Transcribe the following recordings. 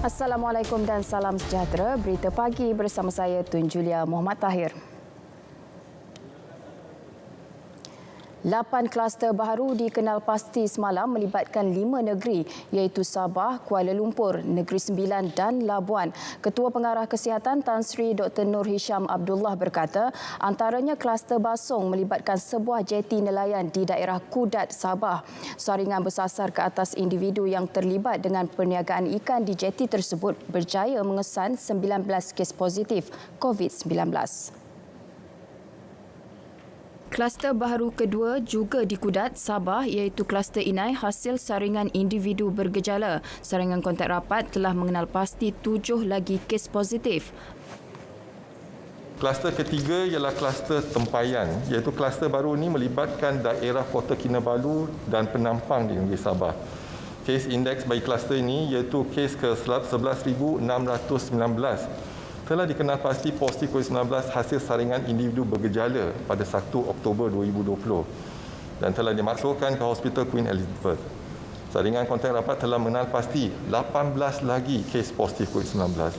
Assalamualaikum dan salam sejahtera. Berita pagi bersama saya Tun Julia Muhammad Tahir. 8 kluster baharu dikenal pasti semalam melibatkan 5 negeri iaitu Sabah, Kuala Lumpur, Negeri Sembilan dan Labuan. Ketua Pengarah Kesihatan Tan Sri Dr. Nur Hisham Abdullah berkata, antaranya kluster Basong melibatkan sebuah jeti nelayan di daerah Kudat, Sabah. Saringan bersasar ke atas individu yang terlibat dengan perniagaan ikan di jeti tersebut berjaya mengesan 19 kes positif COVID-19. Kluster baharu kedua juga di Kudat, Sabah iaitu kluster inai hasil saringan individu bergejala. Saringan kontak rapat telah mengenal pasti 7 lagi kes positif. Kluster ketiga ialah kluster tempayan, iaitu kluster baru ini melibatkan daerah Kota Kinabalu dan Penampang di negeri Sabah. Kes indeks bagi kluster ini iaitu kes ke 11,619. Telah dikenal pasti positif COVID-19 hasil saringan individu bergejala pada 1 Oktober 2020 dan telah dimasukkan ke Hospital Queen Elizabeth. Saringan kontak rapat telah mengenal pasti 18 lagi kes positif COVID-19.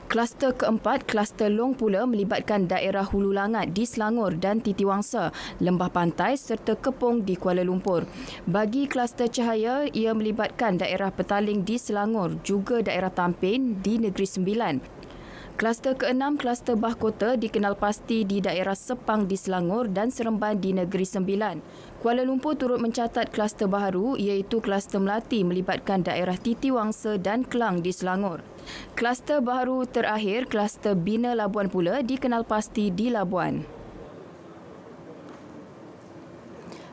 Kluster keempat, kluster Long pula melibatkan daerah Hulu Langat di Selangor dan Titiwangsa, Lembah Pantai serta Kepong di Kuala Lumpur. Bagi kluster Cahaya, ia melibatkan daerah Petaling di Selangor, juga daerah Tampin di Negeri Sembilan. Kluster keenam, kluster Bahkota dikenal pasti di daerah Sepang di Selangor dan Seremban di Negeri Sembilan. Kuala Lumpur turut mencatat kluster baharu iaitu kluster Melati melibatkan daerah Titiwangsa dan Kelang di Selangor. Kluster baharu terakhir, kluster Bina Labuan pula dikenal pasti di Labuan.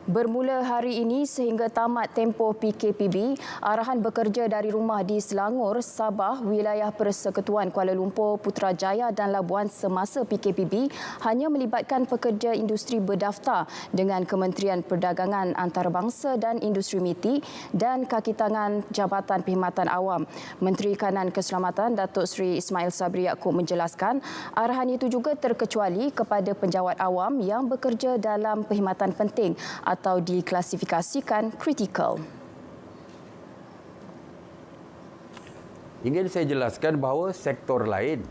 Bermula hari ini sehingga tamat tempoh PKPB, arahan bekerja dari rumah di Selangor, Sabah, wilayah Persekutuan Kuala Lumpur, Putrajaya dan Labuan semasa PKPB hanya melibatkan pekerja industri berdaftar dengan Kementerian Perdagangan Antarabangsa dan Industri MITI dan kaki tangan Jabatan Perkhidmatan Awam. Menteri Kanan Keselamatan Datuk Seri Ismail Sabri Yaakob menjelaskan, arahan itu juga terkecuali kepada penjawat awam yang bekerja dalam perkhidmatan penting atau diklasifikasikan kritikal. Ingin saya jelaskan bahawa sektor lain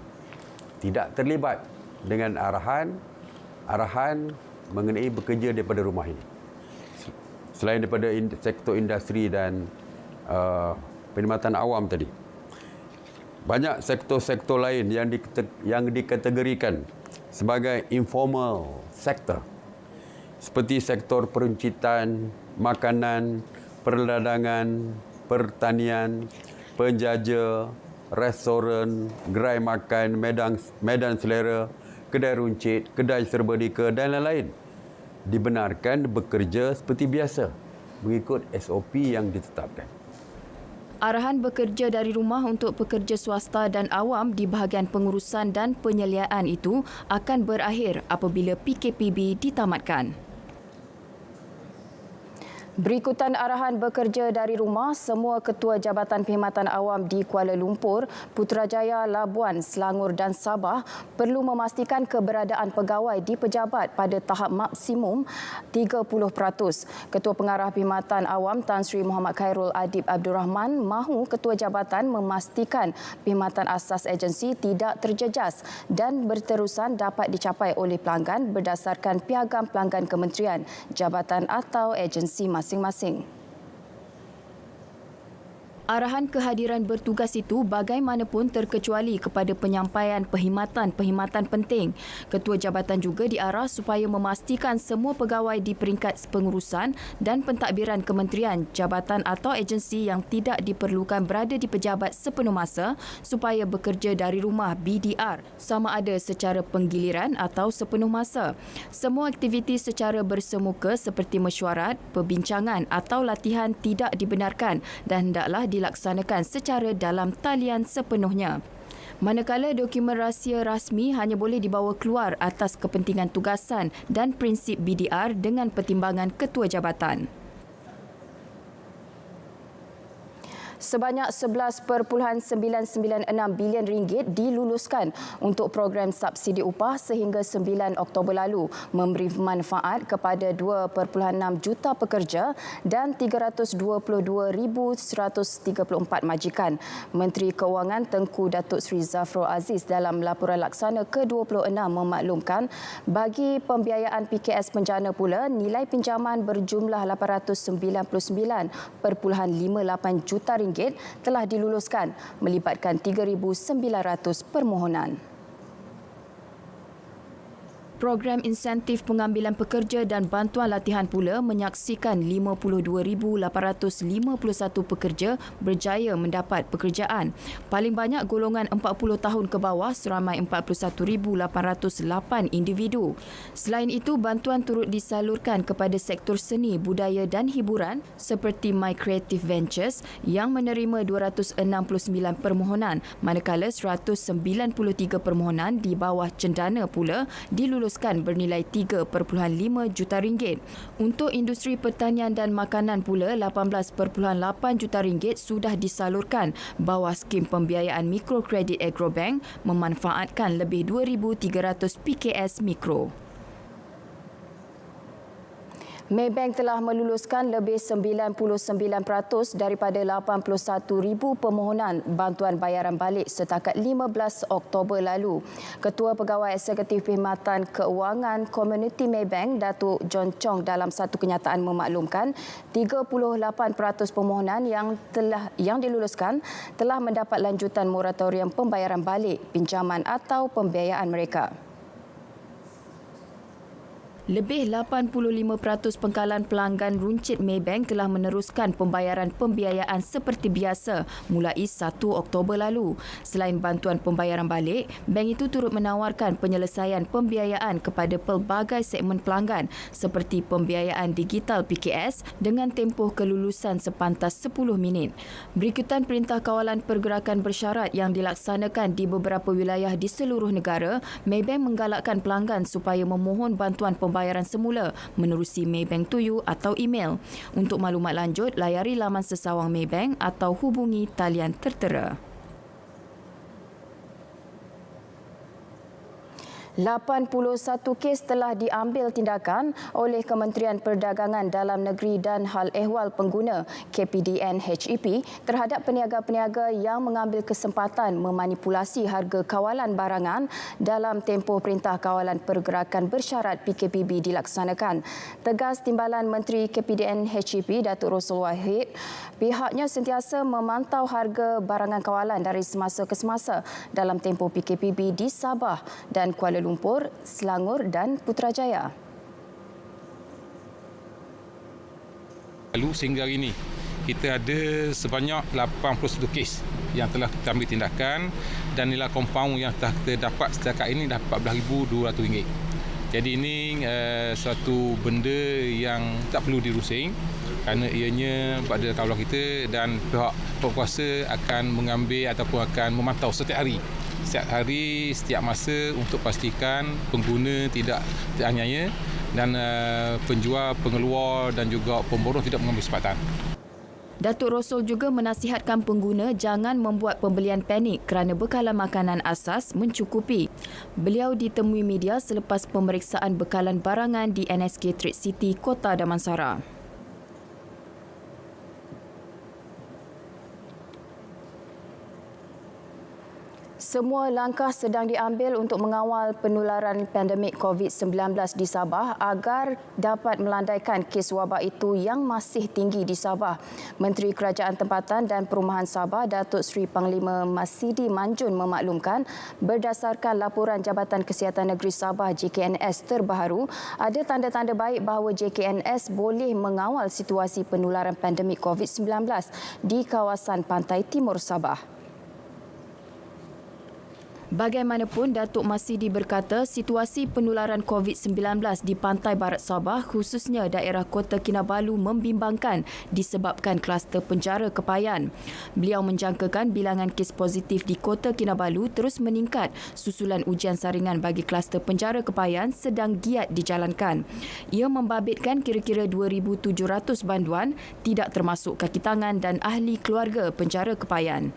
tidak terlibat dengan arahan mengenai bekerja daripada rumah ini. Selain daripada sektor industri dan perkhidmatan awam tadi. Banyak sektor-sektor lain yang dikategorikan sebagai informal sector. Seperti sektor peruncitan, makanan, perdagangan, pertanian, penjaja, restoran, gerai makan, medan selera, kedai runcit, kedai serbadika dan lain-lain dibenarkan bekerja seperti biasa mengikut SOP yang ditetapkan. Arahan bekerja dari rumah untuk pekerja swasta dan awam di bahagian pengurusan dan penyeliaan itu akan berakhir apabila PKPB ditamatkan. Berikutan arahan bekerja dari rumah, semua ketua Jabatan Perkhidmatan Awam di Kuala Lumpur, Putrajaya, Labuan, Selangor dan Sabah perlu memastikan keberadaan pegawai di pejabat pada tahap maksimum 30%. Ketua Pengarah Perkhidmatan Awam Tan Sri Muhammad Khairul Adib Abdul Rahman mahu ketua jabatan memastikan perkhidmatan asas agensi tidak terjejas dan berterusan dapat dicapai oleh pelanggan berdasarkan piagam pelanggan kementerian, jabatan atau agensi masing-masing. Arahan kehadiran bertugas itu bagaimanapun terkecuali kepada penyampaian perkhidmatan penting. Ketua jabatan juga diarah supaya memastikan semua pegawai di peringkat pengurusan dan pentadbiran kementerian, jabatan atau agensi yang tidak diperlukan berada di pejabat sepenuh masa supaya bekerja dari rumah BDR, sama ada secara penggiliran atau sepenuh masa. Semua aktiviti secara bersemuka seperti mesyuarat, perbincangan atau latihan tidak dibenarkan dan hendaklah dilaksanakan secara dalam talian sepenuhnya. Manakala dokumen rahsia rasmi hanya boleh dibawa keluar atas kepentingan tugasan dan prinsip BDR dengan pertimbangan ketua jabatan. Sebanyak RM11.996 bilion diluluskan untuk program subsidi upah sehingga 9 Oktober lalu, memberi manfaat kepada 2.6 juta pekerja dan 322,134 majikan. Menteri Keuangan Tengku Datuk Seri Zafrul Aziz dalam laporan laksana ke-26 memaklumkan bagi pembiayaan PKS Penjana pula, nilai pinjaman berjumlah RM899.58 juta telah diluluskan melibatkan 3,900 permohonan. Program insentif pengambilan pekerja dan bantuan latihan pula menyaksikan 52,851 pekerja berjaya mendapat pekerjaan. Paling banyak golongan 40 tahun ke bawah seramai 41,808 individu. Selain itu, bantuan turut disalurkan kepada sektor seni, budaya dan hiburan seperti My Creative Ventures yang menerima 269 permohonan, manakala 193 permohonan di bawah cendana pula diluluskan bernilai RM3.5 juta. Untuk industri pertanian dan makanan pula, RM18.8 juta sudah disalurkan bawah skim pembiayaan mikrokredit Agrobank memanfaatkan lebih 2,300 PKS Mikro. Maybank telah meluluskan lebih 99% daripada 81,000 permohonan bantuan bayaran balik setakat 15 Oktober lalu. Ketua Pegawai Eksekutif Perkhidmatan Keuangan Komuniti Maybank, Datuk John Chong dalam satu kenyataan memaklumkan 38% permohonan yang diluluskan telah mendapat lanjutan moratorium pembayaran balik pinjaman atau pembiayaan mereka. Lebih 85% pengkalan pelanggan runcit Maybank telah meneruskan pembayaran pembiayaan seperti biasa mulai 1 Oktober lalu. Selain bantuan pembayaran balik, bank itu turut menawarkan penyelesaian pembiayaan kepada pelbagai segmen pelanggan seperti pembiayaan digital PKS dengan tempoh kelulusan sepantas 10 minit. Berikutan Perintah Kawalan Pergerakan Bersyarat yang dilaksanakan di beberapa wilayah di seluruh negara, Maybank menggalakkan pelanggan supaya memohon bantuan pembayaran semula menerusi Maybank to You atau email. Untuk maklumat lanjut, layari laman sesawang Maybank atau hubungi talian tertera. 81 kes telah diambil tindakan oleh Kementerian Perdagangan Dalam Negeri dan Hal Ehwal Pengguna KPDN HEP terhadap peniaga-peniaga yang mengambil kesempatan memanipulasi harga kawalan barangan dalam tempoh Perintah Kawalan Pergerakan Bersyarat PKPB dilaksanakan. Tegas Timbalan Menteri KPDN HEP Datuk Rosul Wahid, pihaknya sentiasa memantau harga barangan kawalan dari semasa ke semasa dalam tempoh PKPB di Sabah dan Kuala Lumpur, Selangor dan Putrajaya. Lalu sehingga hari ini kita ada sebanyak 81 kes yang telah kita ambil tindakan dan nilai kompaun yang telah kita dapat setakat ini dah RM14,200. Jadi ini suatu benda yang tak perlu dirusing kerana ianya pada kawalan kita dan pihak berkuasa akan mengambil ataupun akan memantau setiap hari, setiap masa untuk pastikan pengguna tidak teraniaya dan penjual, pengeluar dan juga pemborong tidak mengambil kesempatan. Datuk Rosul juga menasihatkan pengguna jangan membuat pembelian panik kerana bekalan makanan asas mencukupi. Beliau ditemui media selepas pemeriksaan bekalan barangan di NSK Trade City, Kota Damansara. Semua langkah sedang diambil untuk mengawal penularan pandemik COVID-19 di Sabah agar dapat melandaikan kes wabak itu yang masih tinggi di Sabah. Menteri Kerajaan Tempatan dan Perumahan Sabah, Datuk Seri Panglima Masidi Manjun memaklumkan berdasarkan laporan Jabatan Kesihatan Negeri Sabah JKNS terbaru, ada tanda-tanda baik bahawa JKNS boleh mengawal situasi penularan pandemik COVID-19 di kawasan pantai timur Sabah. Bagaimanapun, Datuk Masidi berkata situasi penularan COVID-19 di pantai barat Sabah khususnya daerah Kota Kinabalu membimbangkan disebabkan kluster penjara Kepayan. Beliau menjangkakan bilangan kes positif di Kota Kinabalu terus meningkat susulan ujian saringan bagi kluster penjara Kepayan sedang giat dijalankan. Ia membabitkan kira-kira 2,700 banduan tidak termasuk kaki tangan dan ahli keluarga penjara Kepayan.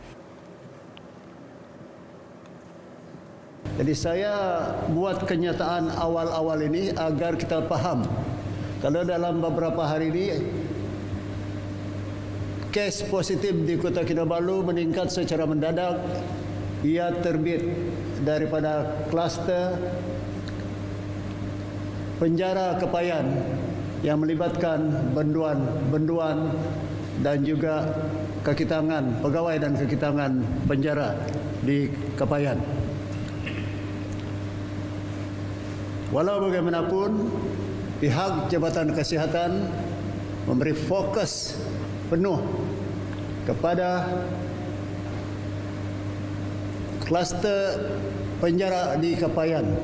Jadi saya buat kenyataan awal-awal ini agar kita faham. Kalau dalam beberapa hari ini kes positif di Kota Kinabalu meningkat secara mendadak, ia terbit daripada kluster penjara Kepayan yang melibatkan benduan dan juga kaki tangan, pegawai dan kaki tangan penjara di Kepayan. Walau bagaimanapun, pihak Jabatan Kesihatan memberi fokus penuh kepada kluster penjara di Kepayan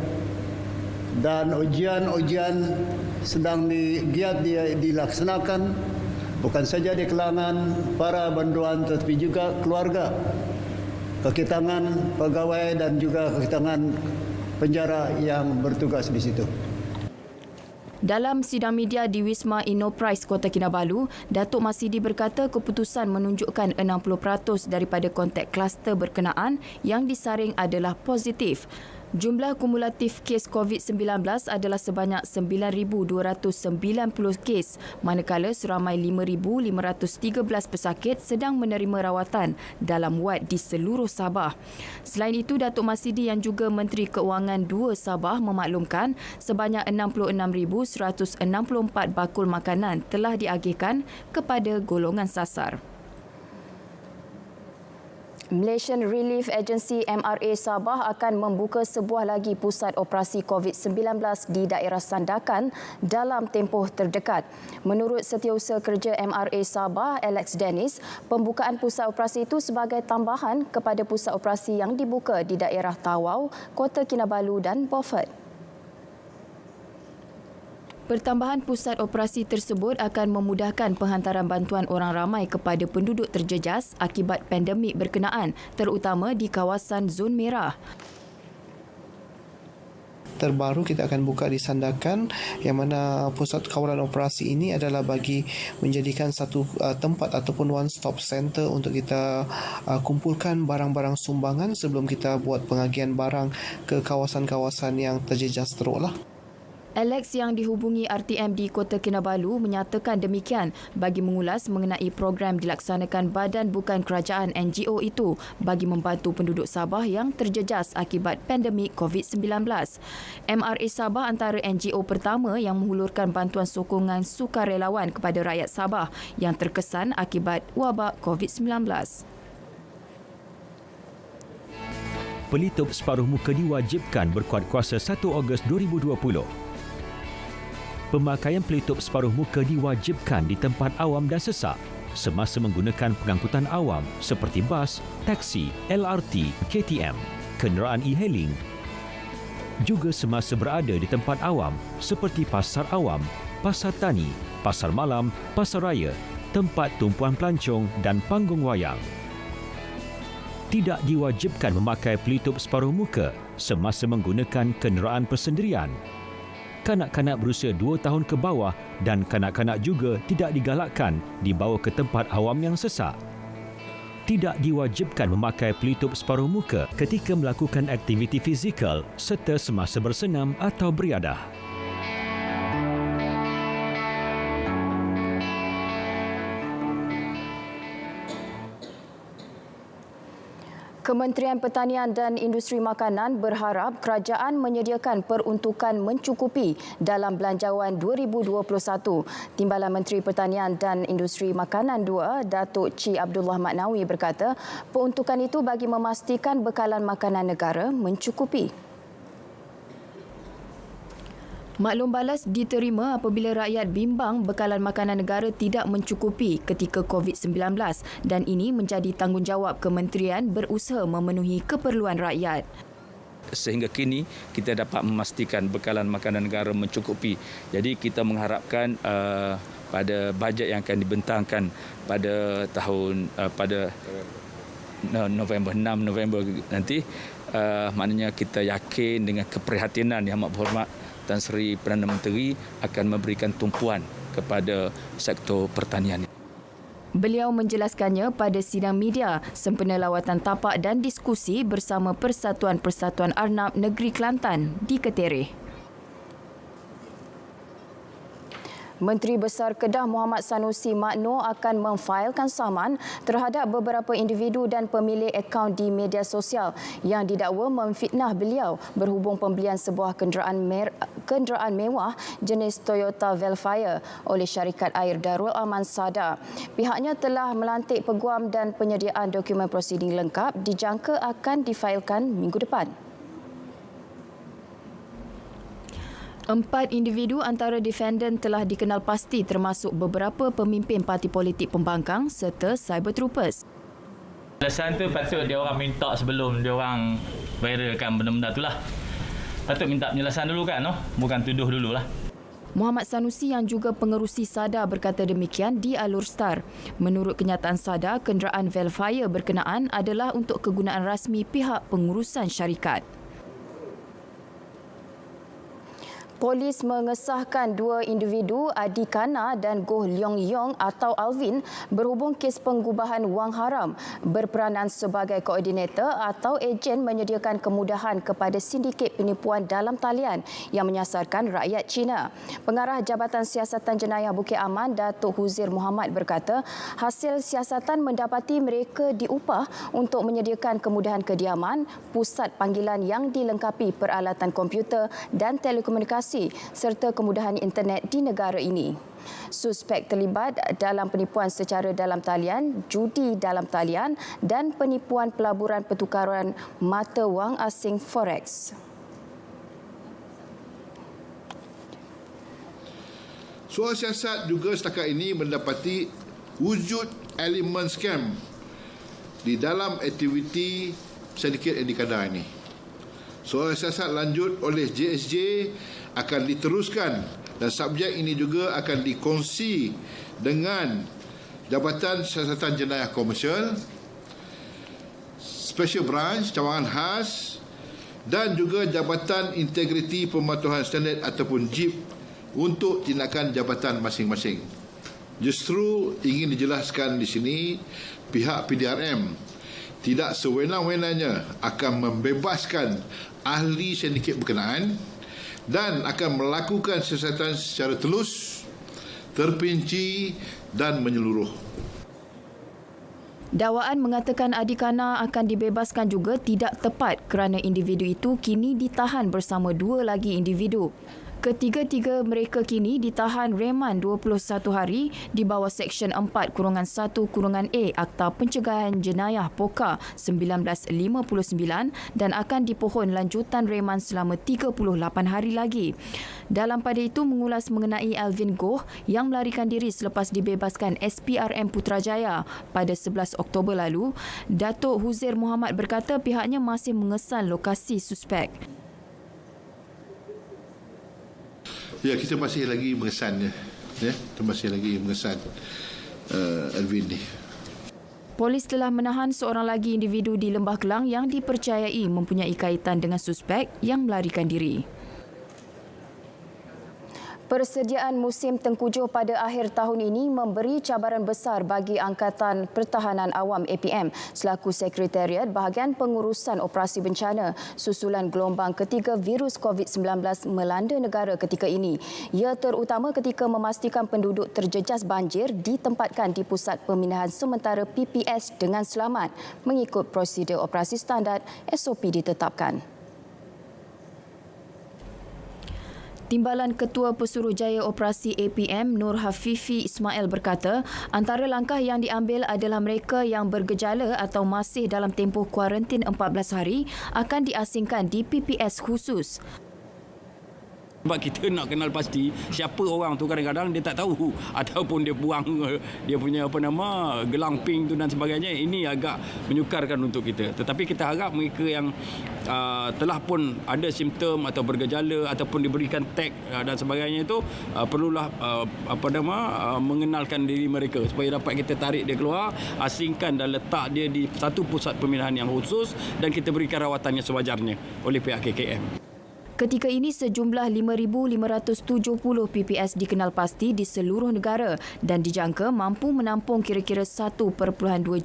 dan ujian-ujian sedang giat dilaksanakan bukan saja di kalangan para benduan tetapi juga keluarga, kaki tangan pegawai dan juga kaki tangan penjara yang bertugas di situ. Dalam sidang media di Wisma Innoprise Kota Kinabalu, Datuk Masidi berkata keputusan menunjukkan 60% daripada kontak kluster berkenaan yang disaring adalah positif. Jumlah kumulatif kes COVID-19 adalah sebanyak 9,290 kes, manakala seramai 5,513 pesakit sedang menerima rawatan dalam wad di seluruh Sabah. Selain itu, Datuk Masidi yang juga Menteri Keuangan 2 Sabah memaklumkan sebanyak 66,164 bakul makanan telah diagihkan kepada golongan sasar. Malaysian Relief Agency MRA Sabah akan membuka sebuah lagi pusat operasi COVID-19 di daerah Sandakan dalam tempoh terdekat. Menurut Setiausaha Kerja MRA Sabah, Alex Dennis, pembukaan pusat operasi itu sebagai tambahan kepada pusat operasi yang dibuka di daerah Tawau, Kota Kinabalu dan Beaufort. Pertambahan pusat operasi tersebut akan memudahkan penghantaran bantuan orang ramai kepada penduduk terjejas akibat pandemik berkenaan, terutama di kawasan zon merah. Terbaru kita akan buka di Sandakan, yang mana pusat kawalan operasi ini adalah bagi menjadikan satu tempat ataupun one stop center untuk kita kumpulkan barang-barang sumbangan sebelum kita buat pengagihan barang ke kawasan-kawasan yang terjejas teruk lah. Alex yang dihubungi RTM di Kota Kinabalu menyatakan demikian bagi mengulas mengenai program dilaksanakan Badan Bukan Kerajaan NGO itu bagi membantu penduduk Sabah yang terjejas akibat pandemik COVID-19. MRA Sabah antara NGO pertama yang menghulurkan bantuan sokongan sukarelawan kepada rakyat Sabah yang terkesan akibat wabak COVID-19. Pelitup separuh muka diwajibkan berkuat kuasa 1 Ogos 2020. Pemakaian pelitup separuh muka diwajibkan di tempat awam dan sesak semasa menggunakan pengangkutan awam seperti bas, taksi, LRT, KTM, kenderaan e-hailing. Juga semasa berada di tempat awam seperti pasar awam, pasar tani, pasar malam, pasar raya, tempat tumpuan pelancong dan panggung wayang. Tidak diwajibkan memakai pelitup separuh muka semasa menggunakan kenderaan persendirian. Kanak-kanak berusia 2 tahun ke bawah dan kanak-kanak juga tidak digalakkan dibawa ke tempat awam yang sesak. Tidak diwajibkan memakai pelitup separuh muka ketika melakukan aktiviti fizikal serta semasa bersenam atau beriadah. Kementerian Pertanian dan Industri Makanan berharap kerajaan menyediakan peruntukan mencukupi dalam Belanjawan 2021. Timbalan Menteri Pertanian dan Industri Makanan 2, Datuk Chi Abdullah Maknawi berkata, peruntukan itu bagi memastikan bekalan makanan negara mencukupi. Maklum balas diterima apabila rakyat bimbang bekalan makanan negara tidak mencukupi ketika COVID-19 dan ini menjadi tanggungjawab kementerian berusaha memenuhi keperluan rakyat. sehingga kini kita dapat memastikan bekalan makanan negara mencukupi. Jadi kita mengharapkan pada bajet yang akan dibentangkan pada November 6 November nanti, maknanya kita yakin dengan keprihatinan Yang Amat Berhormat Tan Sri Perdana Menteri akan memberikan tumpuan kepada sektor pertanian. Beliau menjelaskannya pada sidang media sempena lawatan tapak dan diskusi bersama Persatuan-Persatuan Arnab Negeri Kelantan di Ketereh. Menteri Besar Kedah Muhammad Sanusi Makno akan memfailkan saman terhadap beberapa individu dan pemilik akaun di media sosial yang didakwa memfitnah beliau berhubung pembelian sebuah kenderaan mewah jenis Toyota Velfire oleh syarikat air Darul Aman Sada. Pihaknya telah melantik peguam dan penyediaan dokumen prosiding lengkap dijangka akan difailkan minggu depan. 4 individu antara defendant telah dikenal pasti termasuk beberapa pemimpin parti politik pembangkang serta cyber troopers. Penjelasan tu patut dia orang minta sebelum dia orang viralkan benda-benda tu lah. Patut minta penjelasan dulu kan, bukan tuduh dululah. Muhammad Sanusi yang juga pengerusi SADA berkata demikian di Alur Star. Menurut kenyataan SADA, kenderaan Velfire berkenaan adalah untuk kegunaan rasmi pihak pengurusan syarikat. Polis mengesahkan 2 individu Adi Kana dan Goh Leong Yong atau Alvin berhubung kes penggubahan wang haram berperanan sebagai koordinator atau ejen menyediakan kemudahan kepada sindiket penipuan dalam talian yang menyasarkan rakyat Cina. Pengarah Jabatan Siasatan Jenayah Bukit Aman, Datuk Huzir Muhammad berkata, hasil siasatan mendapati mereka diupah untuk menyediakan kemudahan kediaman, pusat panggilan yang dilengkapi peralatan komputer dan telekomunikasi serta kemudahan internet di negara ini. Suspek terlibat dalam penipuan secara dalam talian, judi dalam talian dan penipuan pelaburan pertukaran mata wang asing forex. Soal siasat juga setakat ini mendapati wujud elemen skam di dalam aktiviti sindiket Edi Kada ini. Soal siasat lanjut oleh JSJ akan diteruskan dan subjek ini juga akan dikongsi dengan Jabatan Siasatan Jenayah Komersial, Special Branch, Cawangan Khas dan juga Jabatan Integriti Pematuhan Standard ataupun JIP untuk tindakan jabatan masing-masing. Justru ingin dijelaskan di sini, pihak PDRM tidak sewenang-wenangnya akan membebaskan ahli sindiket berkenaan dan akan melakukan siasatan secara telus, terperinci dan menyeluruh. Dakwaan mengatakan Adi Kana akan dibebaskan juga tidak tepat kerana individu itu kini ditahan bersama 2 lagi individu. Ketiga-tiga mereka kini ditahan reman 21 hari di bawah Seksyen 4-1-A Akta Pencegahan Jenayah POKA 1959 dan akan dipohon lanjutan reman selama 38 hari lagi. Dalam pada itu mengulas mengenai Alvin Goh yang melarikan diri selepas dibebaskan SPRM Putrajaya pada 11 Oktober lalu, Datuk Huzir Muhammad berkata pihaknya masih mengesan lokasi suspek. Ya, kita masih lagi mengesannya. Kita masih lagi mengesan Alvin ni. Polis telah menahan seorang lagi individu di Lembah Kelang yang dipercayai mempunyai kaitan dengan suspek yang melarikan diri. Persediaan musim tengkujuh pada akhir tahun ini memberi cabaran besar bagi Angkatan Pertahanan Awam APM selaku Sekretariat Bahagian Pengurusan Operasi Bencana susulan gelombang ketiga virus COVID-19 melanda negara ketika ini. Ia terutama ketika memastikan penduduk terjejas banjir ditempatkan di Pusat Pemindahan Sementara PPS dengan selamat mengikut prosedur operasi standard SOP ditetapkan. Timbalan Ketua Pesuruhjaya Operasi APM Nur Hafifi Ismail berkata, antara langkah yang diambil adalah mereka yang bergejala atau masih dalam tempoh kuarantin 14 hari akan diasingkan di PPS khusus. Sebab kita nak kenal pasti siapa orang tu, kadang-kadang dia tak tahu ataupun dia buang dia punya gelang pink tu dan sebagainya. Ini agak menyukarkan untuk kita. Tetapi kita harap mereka yang telah pun ada simptom atau bergejala ataupun diberikan tag dan sebagainya itu perlulah mengenalkan diri mereka supaya dapat kita tarik dia keluar, asingkan dan letak dia di satu pusat pemilihan yang khusus dan kita berikan rawatannya sewajarnya oleh pihak KKM. Ketika ini sejumlah 5,570 PPS dikenal pasti di seluruh negara dan dijangka mampu menampung kira-kira 1.2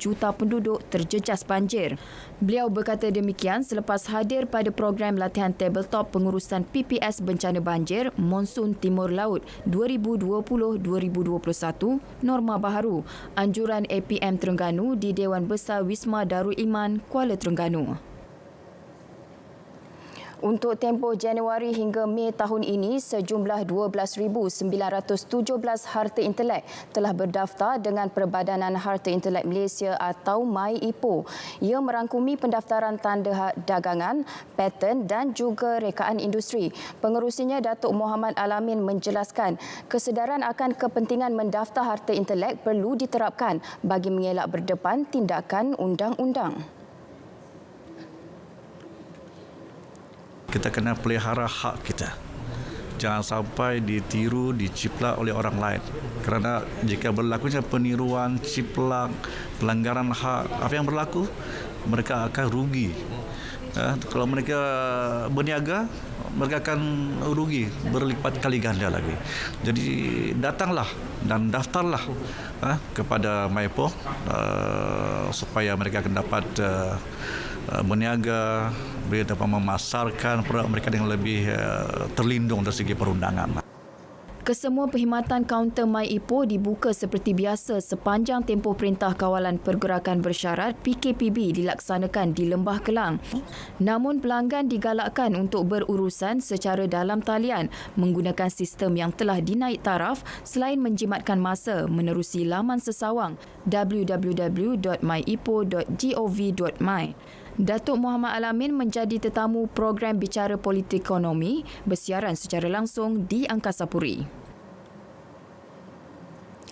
juta penduduk terjejas banjir. Beliau berkata demikian selepas hadir pada program latihan tabletop pengurusan PPS bencana banjir Monsun Timur Laut 2020-2021 Norma Baharu, anjuran APM Terengganu di Dewan Besar Wisma Darul Iman, Kuala Terengganu. Untuk tempoh Januari hingga Mei tahun ini, sejumlah 12,917 harta intelek telah berdaftar dengan Perbadanan Harta Intelek Malaysia atau MyIPO. Ia merangkumi pendaftaran tanda dagangan, paten dan juga rekaan industri. Pengerusinya Datuk Muhammad Alamin menjelaskan, kesedaran akan kepentingan mendaftar harta intelek perlu diterapkan bagi mengelak berdepan tindakan undang-undang. Kita kena pelihara hak kita. Jangan sampai ditiru, diciplak oleh orang lain. Kerana jika berlakunya peniruan, ciplak, pelanggaran hak, apa yang berlaku? Mereka akan rugi. Kalau mereka berniaga, mereka akan rugi berlipat kali ganda lagi. Jadi datanglah dan daftarlah kepada MyIPO supaya mereka akan dapat berniaga, mereka dapat memasarkan produk mereka dengan lebih terlindung dari segi perundangan. Kesemua perkhidmatan kaunter MyIPO dibuka seperti biasa sepanjang tempoh Perintah Kawalan Pergerakan Bersyarat PKPB dilaksanakan di Lembah Kelang. Namun pelanggan digalakkan untuk berurusan secara dalam talian menggunakan sistem yang telah dinaik taraf selain menjimatkan masa menerusi laman sesawang www.myipo.gov.my. Datuk Muhammad Alamin menjadi tetamu program Bicara Politik Ekonomi bersiaran secara langsung di Angkasa Puri.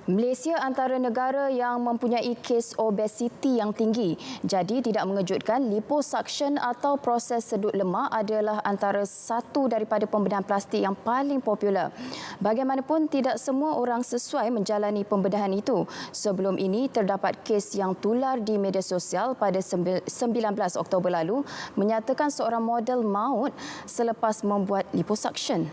Malaysia antara negara yang mempunyai kes obesiti yang tinggi. Jadi tidak mengejutkan liposuction atau proses sedut lemak adalah antara satu daripada pembedahan plastik yang paling popular. Bagaimanapun tidak semua orang sesuai menjalani pembedahan itu. Sebelum ini terdapat kes yang tular di media sosial pada 19 Oktober lalu menyatakan seorang model maut selepas membuat liposuction.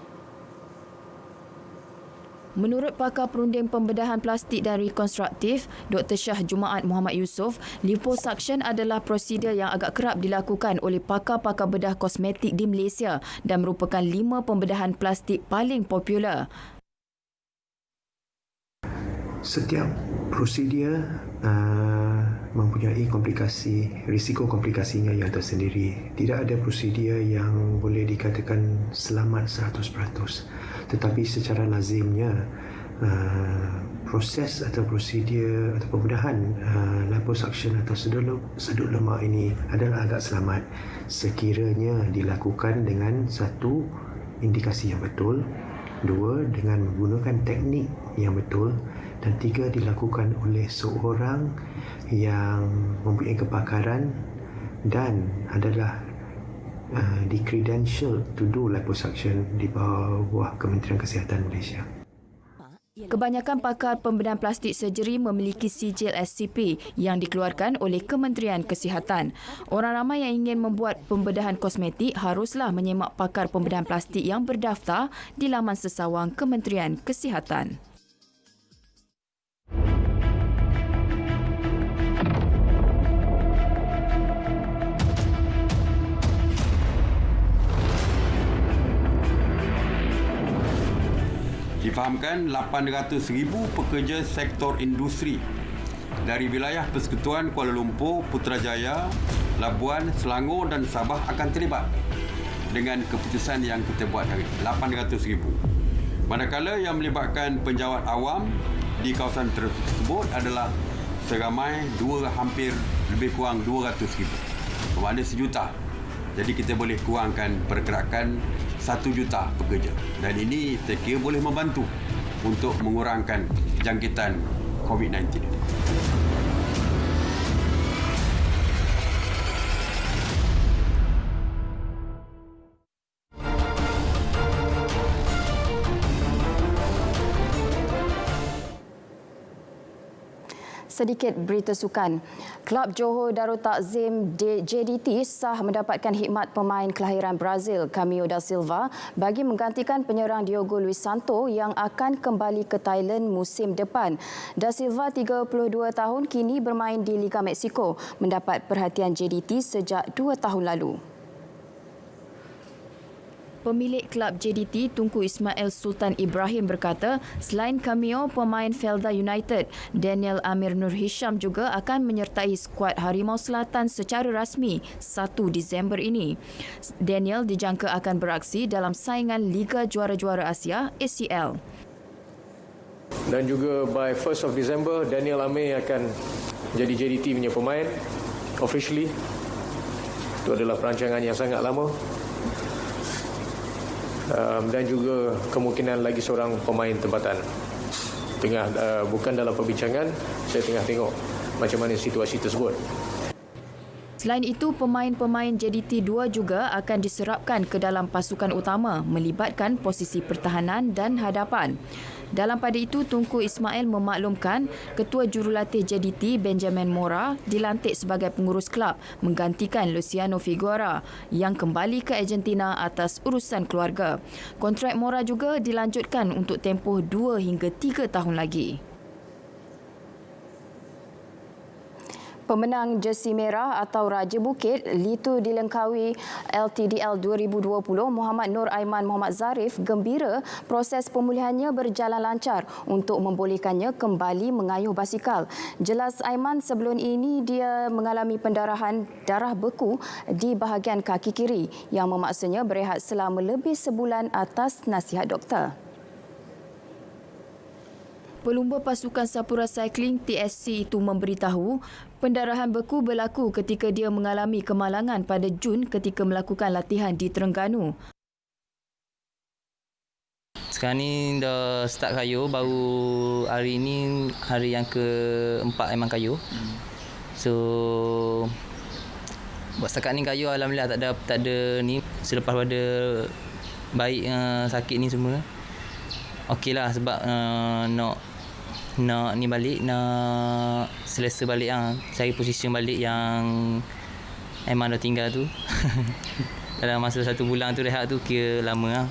Menurut pakar perunding pembedahan plastik dan rekonstruktif, Dr. Shah Jumaat Muhammad Yusof, liposuction adalah prosedur yang agak kerap dilakukan oleh pakar-pakar bedah kosmetik di Malaysia dan merupakan 5 pembedahan plastik paling popular. Setiap prosedur mempunyai komplikasi, risiko komplikasinya yang tersendiri. Tidak ada prosedur yang boleh dikatakan selamat 100%. Tetapi secara lazimnya proses atau prosedur atau pembedahan liposuction atau sedut lemak ini adalah agak selamat sekiranya dilakukan dengan satu, indikasi yang betul, dua, dengan menggunakan teknik yang betul, dan tiga, dilakukan oleh seorang yang mempunyai kepakaran dan adalah di credential to do liposuction di bawah Kementerian Kesihatan Malaysia. Kebanyakan pakar pembedahan plastik surgery memiliki sijil SCP yang dikeluarkan oleh Kementerian Kesihatan. Orang ramai yang ingin membuat pembedahan kosmetik haruslah menyemak pakar pembedahan plastik yang berdaftar di laman sesawang Kementerian Kesihatan. Difahamkan 800,000 pekerja sektor industri dari wilayah Persekutuan Kuala Lumpur, Putrajaya, Labuan, Selangor dan Sabah akan terlibat dengan keputusan yang kita buat hari ini, 800,000. Manakala yang melibatkan penjawat awam di kawasan tersebut adalah seramai hampir lebih kurang 200,000. Bermakna 1 juta. Jadi kita boleh kurangkan pergerakan 1 juta pekerja. Dan ini saya kira boleh membantu untuk mengurangkan jangkitan COVID-19. Sedikit berita sukan. Kelab Johor Darul Takzim JDT sah mendapatkan khidmat pemain kelahiran Brazil Camilo da Silva bagi menggantikan penyerang Diogo Luis Santo yang akan kembali ke Thailand musim depan. Da Silva 32 tahun kini bermain di Liga Meksiko, mendapat perhatian JDT sejak 2 tahun lalu. Pemilik kelab JDT Tunku Ismail Sultan Ibrahim berkata, selain Cameo, pemain Felda United, Daniel Amir Nur Hisham juga akan menyertai skuad Harimau Selatan secara rasmi 1 Disember ini. Daniel dijangka akan beraksi dalam saingan Liga Juara-Juara Asia ACL. Dan juga by 1st of December, Daniel Amir akan jadi JDT punya pemain officially. Itu adalah perancangan yang sangat lama. Dan juga kemungkinan lagi seorang pemain tempatan. Bukan dalam perbincangan, saya tengah tengok macam mana situasi tersebut. Selain itu, pemain-pemain JDT 2 juga akan diserapkan ke dalam pasukan utama melibatkan posisi pertahanan dan hadapan. Dalam pada itu, Tunku Ismail memaklumkan Ketua Jurulatih JDT Benjamin Mora dilantik sebagai pengurus kelab menggantikan Luciano Figueroa yang kembali ke Argentina atas urusan keluarga. Kontrak Mora juga dilanjutkan untuk tempoh 2 hingga 3 tahun lagi. Pemenang jersey merah atau Raja Bukit Litu Dilengkawi LTDL 2020 Muhammad Nur Aiman Muhammad Zarif gembira proses pemulihannya berjalan lancar untuk membolehkannya kembali mengayuh basikal. Jelas Aiman sebelum ini dia mengalami pendarahan darah beku di bahagian kaki kiri yang memaksanya berehat selama lebih sebulan atas nasihat doktor. Pelumba pasukan Sapura Cycling TSC itu memberitahu pendarahan beku berlaku ketika dia mengalami kemalangan pada Jun ketika melakukan latihan di Terengganu. Sekarang ni dah start kayu, baru hari ini hari yang ke-4 memang kayu. So buat setakat ni kayu alhamdulillah tak ada ni, selepas pada baik sakit ni semua. Okeylah sebab nak ni balik, nak selesa balik cari posisi balik yang Aiman dah tinggal tu. Dalam masa 1 bulan tu rehat tu kira lama .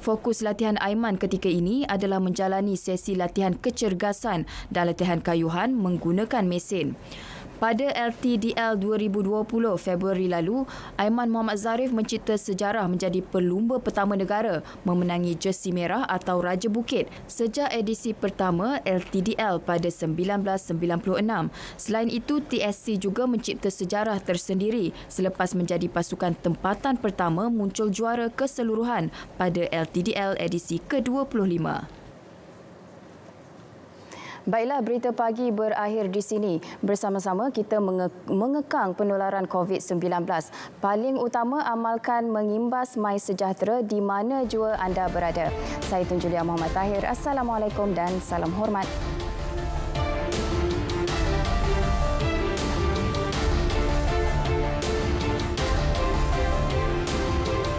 Fokus latihan Aiman ketika ini adalah menjalani sesi latihan kecergasan dan latihan kayuhan menggunakan mesin. Pada LTDL 2020 Februari lalu, Aiman Muhammad Zarif mencipta sejarah menjadi pelumba pertama negara memenangi jersey merah atau Raja Bukit sejak edisi pertama LTDL pada 1996. Selain itu, TSC juga mencipta sejarah tersendiri selepas menjadi pasukan tempatan pertama muncul juara keseluruhan pada LTDL edisi ke-25. Baiklah, berita pagi berakhir di sini. Bersama-sama kita mengekang penularan COVID-19. Paling utama, amalkan mengimbas mai sejahtera di mana jua anda berada. Saya Tun Julia Muhammad Tahir. Assalamualaikum dan salam hormat.